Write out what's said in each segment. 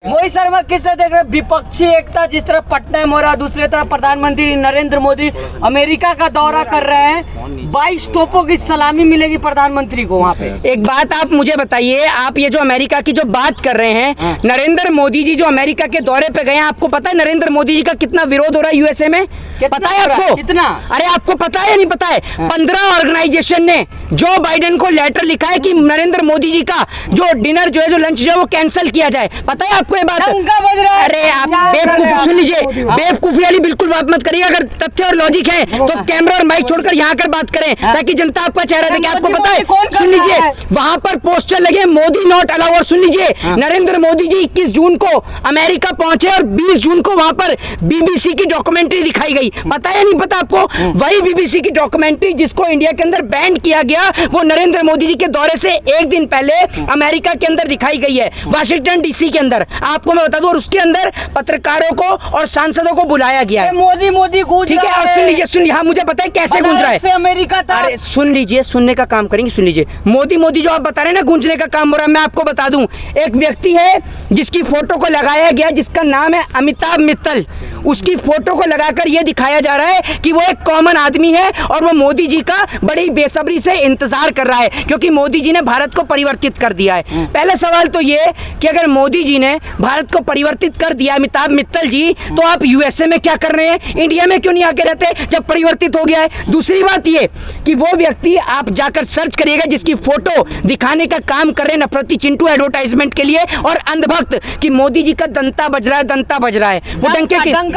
मोहित शर्मा किससे देख रहे हैं? विपक्षी एकता, जिस तरह पटना में हो रहा, दूसरी तरफ प्रधानमंत्री नरेंद्र मोदी अमेरिका का दौरा कर रहे हैं। 22 तोपों की सलामी मिलेगी प्रधानमंत्री को वहाँ पे। एक बात आप मुझे बताइए, आप ये जो अमेरिका की जो बात कर रहे हैं, नरेंद्र मोदी जी जो अमेरिका के दौरे पे गए हैं, आपको पता है नरेंद्र मोदी जी का कितना विरोध हो रहा है यूएसए में? पता है आपको? कितना? अरे आपको पता है या नहीं पता है? 15 ऑर्गेनाइजेशन ने जो बाइडेन को लेटर लिखा है कि नरेंद्र मोदी जी का जो डिनर जो है, जो लंच जो है वो कैंसिल किया जाए। पता है आपको ये बात? अरे आप बेवकूफ, सुन लीजिए, बेवकूफी वाली बिल्कुल बात मत करिए। अगर तथ्य और लॉजिक है तो कैमरा और माइक छोड़कर यहाँ कर बात करें, ताकि जनता आपका चेहरा देखे। आपको पता है, सुन लीजिए, वहाँ पर पोस्टर लगे मोदी नॉट अलाउ। और सुन लीजिए, नरेंद्र मोदी जी 21 जून को अमेरिका पहुंचे और 20 जून को वहाँ पर बीबीसी की डॉक्यूमेंट्री दिखाई गई। पता है नहीं पता आपको? वही बीबीसी की डॉक्यूमेंट्री जिसको इंडिया के अंदर बैन किया गया, वो नरेंद्र मोदी जी के दौरे से एक दिन पहले अमेरिका के अंदर दिखाई गई है, वाशिंगटन डीसी के अंदर। आपको मैं बता दूं, और उसके अंदर पत्रकारों को और सांसदों को बुलाया गया है। मोदी मोदी गूंज, ठीक है। और सुन लीजिए, सुन लीजिए, हाँ मुझे पता है कैसे गूंज रहा है अमेरिका था। अरे सुन लीजिए, सुनने का काम करेंगे। सुन लीजिए, मोदी मोदी जो आप बता रहे हैं ना, गूंजने का काम हो रहा है। मैं आपको बता दूं, एक व्यक्ति है जिसकी फोटो को लगाया गया, जिसका नाम है अमिताभ मित्तल। उसकी फोटो को लगाकर यह दिखाया जा रहा है कि वो एक कॉमन आदमी है और वो मोदी जी का बड़ी बेसब्री से इंतजार कर रहा है, क्योंकि मोदी जी ने भारत को परिवर्तित कर दिया है। पहला सवाल तो ये कि अगर मोदी जी ने भारत को परिवर्तित कर दिया, अमिताभ मित्तल जी, तो आप यूएसए में क्या कर रहे हैं? इंडिया में क्यों नहीं आके रहते जब परिवर्तित हो गया है? दूसरी बात ये कि वो व्यक्ति, आप जाकर सर्च करिएगा, जिसकी फोटो दिखाने का काम कर रहे हैं नफरती चिंटू एडवर्टाइजमेंट के लिए और अंधभक्त, कि मोदी जी का दंता बज रहा है, दंता बज रहा है। वो डंके की दंता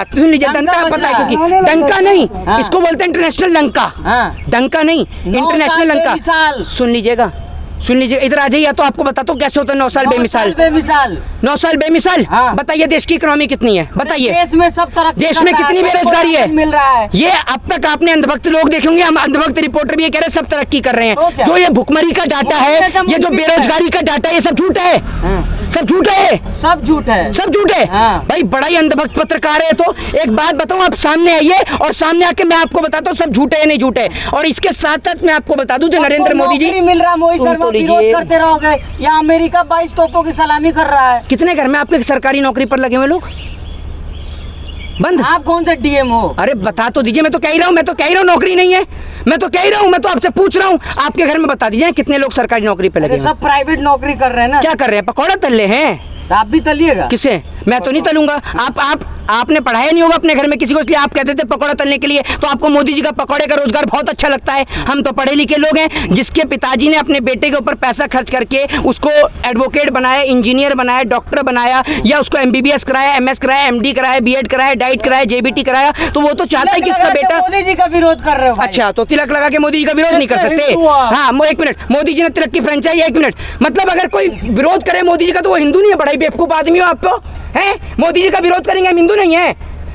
सुन लीजिए, दंता पता है, क्योंकि डंका नहीं, इसको बोलते हैं इंटरनेशनल लंका। डंका नहीं, इंटरनेशनल लंका। सुन लीजिएगा, सुन लीजिए, इधर आ जाइए, तो आपको बताता हूँ कैसे होता है 9 साल बेमिसाल। 9 साल बेमिसाल। बताइए देश की इकोनॉमी कितनी है? बताइए देश में सब तरह, देश में कितनी बेरोजगारी है? मिल रहा है। ये अब तक आपने अंधभक्त लोग देखेंगे, हम अंधभक्त रिपोर्टर भी ये कह रहे हैं सब तरक्की कर रहे हैं। जो ये भुखमरी का डाटा है, ये जो बेरोजगारी का डाटा है, ये सब झूठ है, सब झूठ है, सब झूठ है, सब झूठ है। भाई बड़ा ही अंधभक्त पत्रकार है। तो एक बात बताऊं, आप सामने आइए और सामने आके मैं आपको बताता हूँ सब झूठ है या नहीं झूठ है। और इसके साथ साथ मैं आपको बता दूं, जो नरेंद्र मोदी जी मिल रहा है, मोहित शर्मा विरोध करते रहोगे। यहाँ अमेरिका 22 तोपों की सलामी कर रहा है। कितने घर में आपके सरकारी नौकरी पर लगे हुए लोग? बंद। आप कौन से डीएम हो? अरे बता तो दीजिए। मैं तो कह ही रहा हूँ, मैं तो कह ही रहा हूँ नौकरी नहीं है, मैं तो कह ही रहा हूँ, मैं तो आपसे पूछ रहा हूँ। आपके घर में बता दीजिए कितने लोग सरकारी नौकरी पे लगे? सब प्राइवेट नौकरी कर रहे हैं ना। क्या कर रहे हैं? पकौड़ा तल रहे हैं? आप भी तलिएगा? किसे? मैं तो नहीं तलूंगा। आपने पढ़ाया नहीं होगा अपने घर में किसी को, इसलिए आप कहते थे पकौड़ा तलने के लिए। तो आपको मोदी जी का पकौड़े का रोजगार बहुत अच्छा लगता है। हम तो पढ़े लिखे लोग हैं, जिसके पिताजी ने अपने बेटे के ऊपर पैसा खर्च करके उसको एडवोकेट बनाया, इंजीनियर बनाया, डॉक्टर बनाया, या उसको MBBS कराया, MS कराया, MD कराया, BEd कराया, डाइट कराया, JBT कराया, तो वो तो चाहता है कि उसका बेटा। मोदी जी का विरोध कर रहे हो? अच्छा, तो तिलक लगा के मोदी जी का विरोध नहीं कर सकते? हाँ, एक मिनट, मोदी जी ने तिलक की फ्रेंचाइज, एक मिनट, मतलब अगर कोई विरोध करे मोदी जी का तो वो हिंदू नहीं है? बड़ा ही बेवकूफ आदमी हो आप तो, है? मोदी जी का विरोध करेंगे हम हिंदू नहीं है?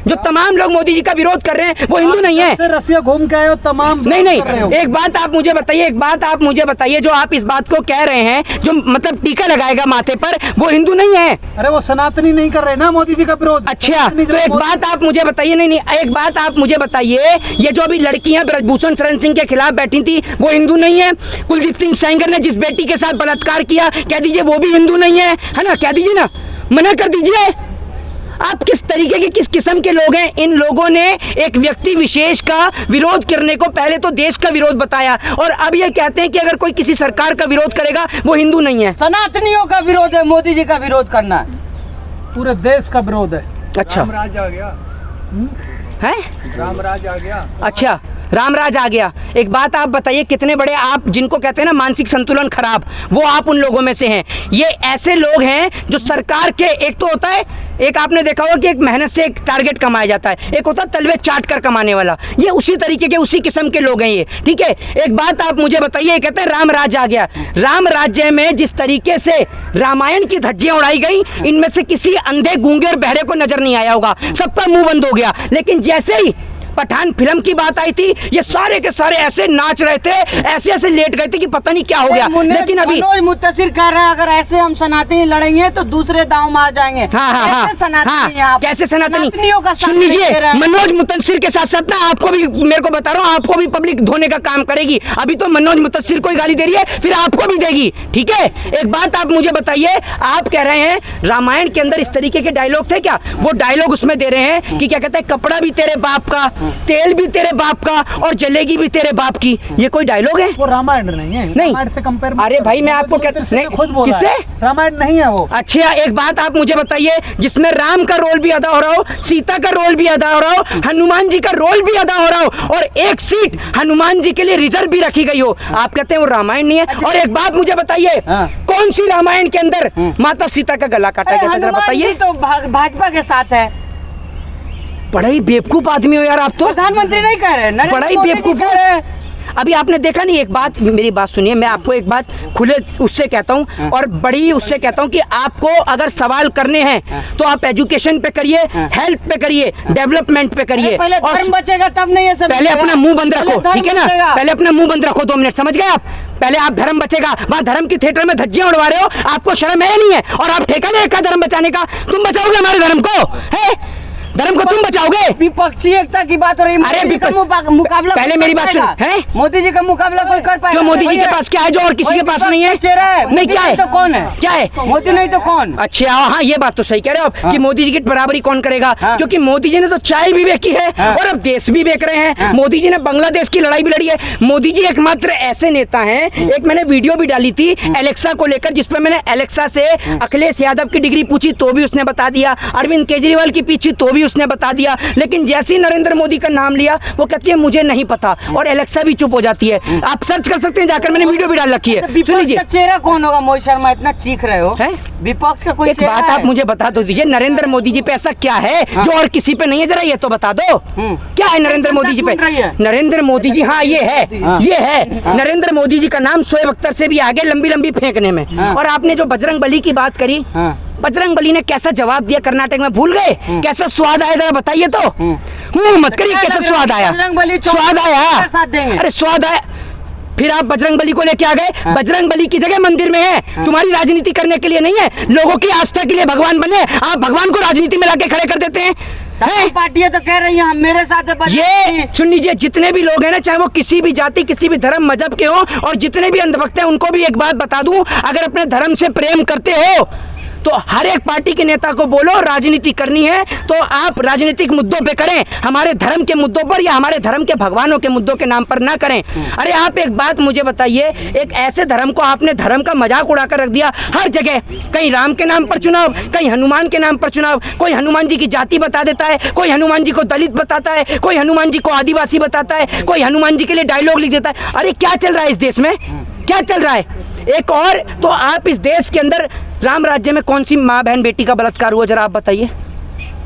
जो तमाम लोग मोदी जी का विरोध कर रहे हैं वो हिंदू नहीं है? रसिया घूम के आए हो तमाम। नहीं, एक बात आप मुझे बताइए, एक बात आप मुझे बताइए, जो आप इस बात को कह रहे हैं, जो मतलब टीका लगाएगा माथे पर, वो हिंदू नहीं है? अरे वो सनातनी नहीं कर रहे ना मोदी जी का विरोध। अच्छा, तो एक बात आप मुझे बताइए, नहीं, एक बात आप मुझे बताइए, ये जो अभी लड़कियां ब्रजभूषण शरण सिंह के खिलाफ बैठी थी, वो हिंदू नहीं है? कुलदीप सिंह सेंगर ने जिस बेटी के साथ बलात्कार किया, कह दीजिए वो भी हिंदू नहीं है? है ना? कह दीजिए ना, मना कर दीजिए। आप किस तरीके के, किस किस्म के लोग हैं? इन लोगों ने एक व्यक्ति विशेष का विरोध करने को पहले तो देश का विरोध बताया, और अब ये कहते हैं कि अगर कोई किसी सरकार का विरोध करेगा वो हिंदू नहीं है। सनातनियों का विरोध है, मोदी जी का विरोध करना पूरे देश का विरोध है। अच्छा, रामराज आ गया है? रामराज आ गया। अच्छा, रामराज आ गया। एक बात आप बताइए, कितने बड़े आप जिनको कहते हैं ना मानसिक संतुलन खराब, वो आप उन लोगों में से हैं। ये ऐसे लोग हैं जो सरकार के, एक तो होता है, एक आपने देखा होगा कि एक मेहनत से एक टारगेट कमाया जाता है, एक होता है तलवे चाट कर कमाने वाला। ये उसी तरीके के, उसी किस्म के लोग हैं ये, ठीक है? एक बात आप मुझे बताइए, कहते हैं रामराज आ गया। राम राज्य में जिस तरीके से रामायण की धज्जियां उड़ाई गई, इनमें से किसी अंधे, गूंगे और बहरे को नजर नहीं आया होगा, सबका मुंह बंद हो गया। लेकिन जैसे ही पठान फिल्म की बात आई थी, ये सारे के सारे ऐसे नाच रहे थे, ऐसे ऐसे लेट गए थे कि पता नहीं क्या हो गया। लेकिन अभी मनोज मुत्तसिर कह रहे हैं अगर ऐसे हम सनातनी लड़ेंगे तो दूसरे दांव मार जाएंगे। कैसे सनातनी हैं आप? कैसे सनातनी? सनातनियों का साथ सुन नहीं लीजिए, दे रहे हैं। मनोज मुत्तसिर के साथ साथ ना आपको भी, मेरे को बता रहा हूँ, आपको भी पब्लिक धोने का काम करेगी। अभी तो मनोज मुत्तसिर को ही गाली दे रही है, फिर आपको भी देगी, ठीक है? एक बात आप मुझे बताइए, आप कह रहे हैं रामायण के अंदर इस तरीके के डायलॉग थे क्या? वो डायलॉग उसमें दे रहे हैं कि क्या कहते हैं, कपड़ा भी तेरे बाप का, तेल भी तेरे बाप का और जलेगी भी तेरे बाप की। ये कोई डायलॉग है? वो रामायण नहीं है, नहीं। रामायण से कंपेयर। अरे भाई मैं आपको क्या खुद बोल रहा है, किससे? रामायण नहीं है वो। अच्छा एक बात आप मुझे बताइए, जिसमें राम का रोल भी अदा हो रहा हो, सीता का रोल भी अदा हो रहा हो, हनुमान जी का रोल भी अदा हो रहा हो और एक सीट हनुमान जी के लिए रिजर्व भी रखी गई हो, आप कहते हैं वो रामायण नहीं है? और एक बात मुझे बताइए, कौन सी रामायण के अंदर माता सीता का गला काटा गया था, जरा बताइए। तो भाजपा के साथ है। बड़ा ही बेवकूफ आदमी हो यार आप तो। प्रधानमंत्री नहीं कह रहे, बड़ा ही बेवकूफ कह रहे हैं। अभी आपने देखा नहीं, एक बात मेरी बात सुनिए, मैं आपको एक बात खुले उससे कहता हूँ और बड़ी उससे कहता हूँ कि आपको अगर सवाल करने हैं तो आप एजुकेशन पे करिए, हेल्थ पे करिए, डेवलपमेंट पे करिए। पहले धर्म बचेगा तब नहीं ये सब। पहले अपना मुंह बंद रखो, ठीक है ना? पहले अपना मुंह बंद रखो, 2 मिनट, समझ गए आप? पहले आप धर्म बचेगा, वहाँ धर्म की थिएटर में धज्जियां उड़वा रहे हो, आपको शर्म है नहीं है? और आप ठेका ले का धर्म बचाने का? तुम बचाओगे हमारे धर्म को? है धर्म को तुम बचाओगे? विपक्षी एकता की बात हो रही है। अरे मुकाबला पहले मेरी बात सुन, है मोदी जी का मुकाबला कोई कर पाएगा? जो मोदी जी के पास क्या है जो और किसी के पास नहीं है? चेहरा है नहीं, क्या है तो कौन है? क्या है? मोदी नहीं तो कौन? अच्छा हाँ, ये बात तो सही कह रहे हो आप कि मोदी जी की बराबरी कौन करेगा, क्योंकि मोदी जी ने तो चाय भी बेची है और अब देश भी बेच रहे हैं। मोदी जी ने बांग्लादेश की लड़ाई भी लड़ी है। मोदी जी एकमात्र ऐसे नेता हैं, एक मैंने वीडियो भी डाली थी एलेक्सा को लेकर, जिसमें मैंने एलेक्सा से अखिलेश यादव की डिग्री पूछी तो भी उसने बता दिया, अरविंद केजरीवाल की पूछी तो भी उसने बता दिया, लेकिन जैसे ही नरेंद्र मोदी का नाम लिया वो कहती है मुझे नहीं पता, और एलेक्सा भी चुप हो जाती है। आप सर्च कर सकते हैं जाकर, मैंने वीडियो भी डाल रखी है। सुन लीजिए, चेहरा कौन होगा? मोहित शर्मा इतना चीख रहे हो, विपक्ष का कोई एक बात आप मुझे बता दो दीजिए, नरेंद्र मोदी जी पे ऐसा क्या है जो और किसी पे नहीं है? जरा ये तो बता दो, क्या है नरेंद्र मोदी जी पे? नरेंद्र मोदी जी, हाँ ये है नरेंद्र मोदी जी का नाम शोएब अख्तर से भी आगे लंबी लंबी फेंकने में। और आपने जो बजरंग बली की बात करी, बजरंग बली ने कैसा जवाब दिया कर्नाटक में, भूल गए? कैसा स्वाद आया जरा बताइए तो। मत करिए, कैसा स्वाद आया? स्वाद आया, अरे स्वाद आया। फिर आप बजरंग बली को लेके आ गए। बजरंग बली की जगह मंदिर में है, तुम्हारी राजनीति करने के लिए नहीं है, लोगों की आस्था के लिए भगवान बने, आप भगवान को राजनीति में लाके खड़े कर देते हैं। पार्टियां तो कह रही हैं हम मेरे साथ है। ये सुन लीजिए, जितने भी लोग हैं ना, चाहे वो किसी भी जाति, किसी भी धर्म मजहब के हो, और जितने भी अंधभक्त हैं, उनको भी एक बात बता दूं, अगर अपने धर्म से प्रेम करते हो तो हर एक पार्टी के नेता को बोलो राजनीति करनी है तो आप राजनीतिक मुद्दों पे करें, हमारे धर्म के मुद्दों पर या हमारे धर्म के भगवानों के मुद्दों के नाम पर ना करें। अरे आप एक बात मुझे बताइए, एक ऐसे धर्म को आपने धर्म का मजाक उड़ाकर रख दिया हर जगह, कहीं राम के नाम पर चुनाव, कहीं हनुमान के नाम पर चुनाव, कोई हनुमान जी की जाति बता देता है, कोई हनुमान जी को दलित बताता है, कोई हनुमान जी को आदिवासी बताता है, कोई हनुमान जी के लिए डायलॉग लिख देता है। अरे क्या चल रहा है इस देश में, क्या चल रहा है? एक और तो आप इस देश के अंदर राम राज्य में कौन सी माँ बहन बेटी का बलात्कार हुआ, जरा आप बताइए,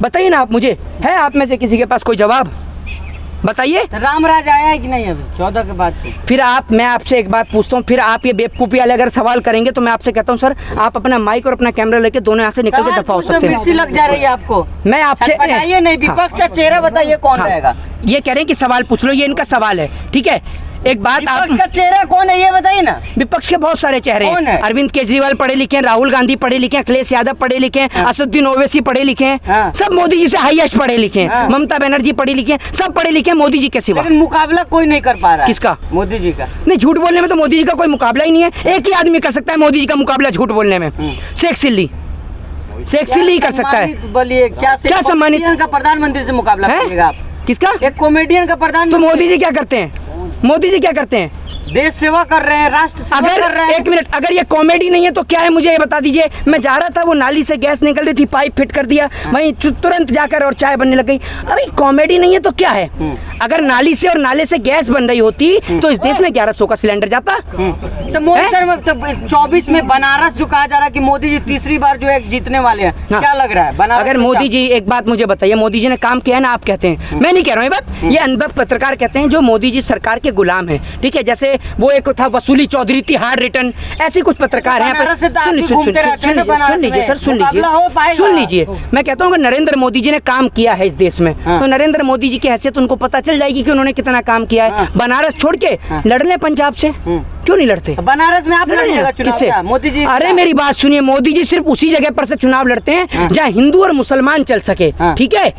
बताइए ना आप मुझे, है आप में से किसी के पास कोई जवाब? बताइए। राम राज आया है कि नहीं अभी 14 के बाद से? फिर आप, मैं आपसे एक बात पूछता हूँ, फिर आप ये बेवकूफ़ी वाले अगर सवाल करेंगे तो मैं आपसे कहता हूँ सर, आप अपना माइक और अपना कैमरा लेके दोनों यहाँ से निकल के दफा हो सकते हैं। लग जा रही है आपको, मैं आपसे बताइए नहीं, विपक्ष का चेहरा बताइए कौन रहेगा? ये कह रहे हैं कि सवाल पूछ लो, ये इनका सवाल है, ठीक है? एक बात, विपक्ष का चेहरा कौन है ये बताइए ना। विपक्ष के बहुत सारे चेहरे हैं। अरविंद केजरीवाल पढ़े लिखे हैं, राहुल गांधी पढ़े लिखे हैं, अखिलेश यादव पढ़े लिखे हैं, असदुद्दीन ओवैसी पढ़े लिखे हैं, सब मोदी जी से हाईएस्ट पढ़े लिखे हैं, ममता बनर्जी पढ़ी लिखे हैं, सब पढ़े लिखे हैं मोदी जी के सिवा। लेकिन मुकाबला कोई नहीं कर पा रहा है। किसका? मोदी जी का। नहीं, झूठ बोलने में तो मोदी जी का कोई मुकाबला ही नहीं है, एक ही आदमी कर सकता है मोदी जी का मुकाबला झूठ बोलने में, शेख सिल्ली। शेख सिल्ली ही कर सकता है। बोलिए क्या सम्मानित का प्रधानमंत्री से मुकाबला करिएगा आप? किसका? एक कॉमेडियन का प्रधानमंत्री। तो मोदी जी क्या करते हैं? मोदी जी क्या करते हैं? देश सेवा कर रहे हैं, राष्ट्र सेवा कर रहे हैं। एक मिनट, अगर ये कॉमेडी नहीं है तो क्या है मुझे ये बता दीजिए। मैं जा रहा था, वो नाली से गैस निकल रही थी, पाइप फिट कर दिया, वहीं तुरंत जाकर और चाय बनने लग गई। अभी कॉमेडी नहीं है तो क्या है? अगर नाली से और नाले से गैस बन रही होती तो इस देश में 1100 का सिलेंडर जाता। तो मोदी सर 24 में बनारस जो कहा जा रहा है कि मोदी जी तीसरी बार जो है जीतने वाले हैं, क्या लग रहा है बनारस? अगर मोदी जी, एक बात मुझे बताइए, मोदी जी ने काम किया है ना, आप कहते हैं, मैं नहीं कह रहा हूँ ये बात, ये अनुभव पत्रकार कहते हैं जो मोदी जी सरकार के गुलाम है, ठीक है? जैसे जैसे वो एक था वसूली चौधरी थी, हार्ड रिटर्न, ऐसे कुछ पत्रकार हैं। बनारस से तो आप भी घूमते रहते हैं ना, सुन बनारस लीजिए में। सर, सुन मुकाबला हो लीजिए, पाएगा। सुन लीजिए। मैं कहता हूँ अगर नरेंद्र मोदी जी ने काम किया है इस देश में, हाँ। तो नरेंद्र मोदी जी की हैसियत उनको पता चल जाएगी कि उन्होंने कितना काम किया है। हाँ। बनारस छोड़ के हाँ। लड़ लें पंजाब से, क्यों नहीं लड़ते? बनारस में आप लड़िएगा चुनाव किससे? क्या? मोदी जी। अरे मेरी बात सुनिए, मोदी जी सिर्फ उसी जगह पर से चुनाव लड़ते हैं हाँ। जहाँ हिंदू और मुसलमान चल सके, हाँ। ठीक है?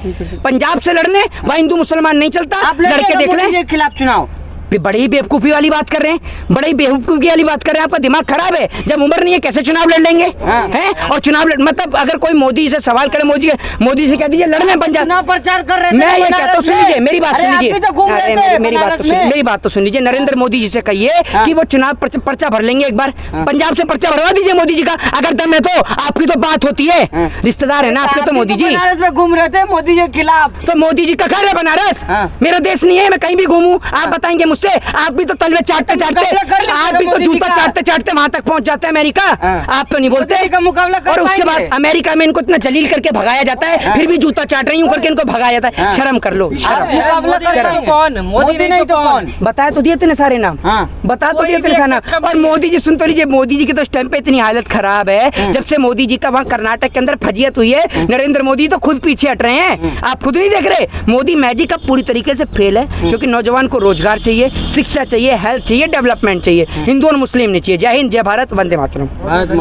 पंजाब से लड़ने वहाँ हिंदू मुसलमान नहीं चलता, आप लड़के लड़िएगा देख मोदी जी लें। के खिलाफ चुनाव। बड़ी बेवकूफी वाली बात कर रहे हैं, बड़ी बेवकूफी वाली बात कर रहे हैं। आपका दिमाग खराब है, जब उम्र नहीं है कैसे चुनाव लड़ लेंगे? हाँ। हैं? और चुनाव मतलब अगर कोई मोदी से सवाल करे, मोदी से कह दीजिए लड़ना है पंजाब। चुनाव प्रचार कर रहे थे मैं ये बनारस कहता हूँ, सुन में। लीजिए मेरी बात, अरे सुन आप लीजिए। भी तो घूम अरे रहे थे मेरी बात बनारस तो सुन, में। मेरी बात तो सुन लीजिए। नरेंद्र मोदी जी से कहिए हाँ। कि वो चुनाव पर्चा भर लेंगे एक बार, हाँ। पंजाब से पर्चा भरवा दीजिए मोदी जी का। अगर दम है तो आपकी तो बात होती है, हाँ। रिश्तेदार है ना आपके तो मोदी जी। बनारस में घूम रहे थे मोदी जी के खिलाफ। तो मोदी जी का घर है बनारस, हाँ। मेरा देश नहीं है, मैं कहीं भी घूमूं आप बताएंगे मुझसे? आप भी तो तलवे चाटते चाटते, मुकाबला कर लेते आप ना भी तो मोदी जी जूता का। चाटते चाटते वहां तक पहुंच जाते हैं अमेरिका। हाँ। आप तो नहीं बोलते। मोदी जी का मुकाबला कर और उसके बाद पाएंगे? अमेरिका में इनको इतना जलील करके भगाया जाता है, हाँ। फिर भी जूता चाट रही हूँ करके इनको भगाया जाता है। हाँ। शर्म कर लो, आप शर्म। मुकाबला कर शर्म। पाएंगे? कौन? मोदी नहीं तो कौन? बता तो दिए तेने सारे नाम, हाँ। बता तो दिए तेने सारे नाम। और मोदी जी सुन तो लीजिए, मोदी जी की तो इस टाइम पे इतनी हालत खराब है, जब से मोदी जी का वहाँ कर्नाटक के अंदर फजियत हुई है, नरेंद्र मोदी तो खुद पीछे हट रहे हैं। आप खुद नहीं देख रहे? मोदी मैजिक अब पूरी तरीके से फेल है, क्योंकि नौजवान को रोजगार चाहिए, शिक्षा चाहिए, हेल्थ चाहिए, डेवलपमेंट चाहिए, हिंदू और मुस्लिम नहीं चाहिए। जय हिंद, जय भारत, वंदे मातरम।